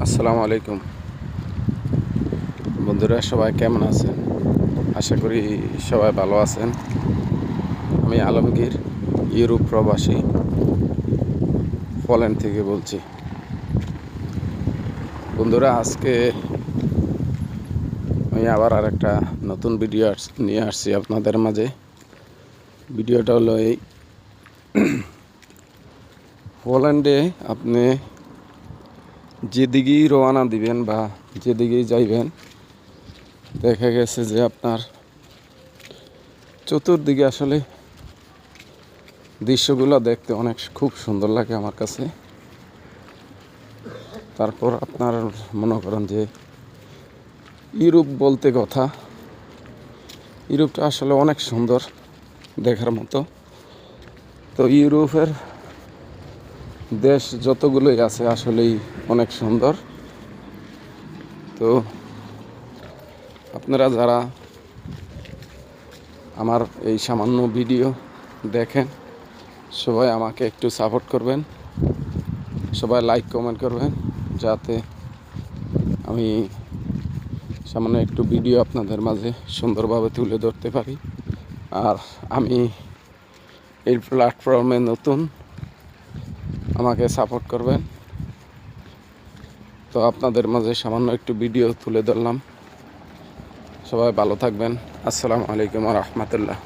আসসালামু আলাইকুম বন্ধুরা, সবাই কেমন আছেন? আশা করি সবাই ভালো আছেন। আমি আলমগীর, ইউরোপ প্রবাসী, পোল্যান্ড থেকে বলছি। বন্ধুরা, আজকে আমি আবার আরেকটা নতুন ভিডিও নিয়ে আসছি আপনাদের মাঝে। ভিডিওটা হলো এই, পোল্যান্ডে আপনি যেদিকেই রওনা দিবেন বা যেদিকেই যাইবেন, দেখা গেছে যে আপনার চতুর্দিকে আসলে দৃশ্যগুলো দেখতে খুব সুন্দর লাগে আমার কাছে। তারপর আপনার মনে করেন যে ইউরোপ বলতে কথা, ইউরোপটা আসলে অনেক সুন্দর দেখার মতো। তো ইউরোপের দেশ যতগুলোই আছে আসলেই অনেক সুন্দর। তো আপনারা যারা আমার এই সামান্য ভিডিও দেখেন, সবাই আমাকে একটু সাপোর্ট করবেন, সবাই লাইক কমেন্ট করবেন, যাতে আমি সামান্য একটু ভিডিও আপনাদের মাঝে সুন্দরভাবে তুলে ধরতে পারি। আর আমি এই প্ল্যাটফর্মে নতুন, আমাকে সাপোর্ট করবেন। তো আপনাদের মাঝে সামান্য একটু ভিডিও তুলে ধরলাম। সবাই ভালো থাকবেন। আসসালামু আলাইকুম ওয়া রাহমাতুল্লাহ।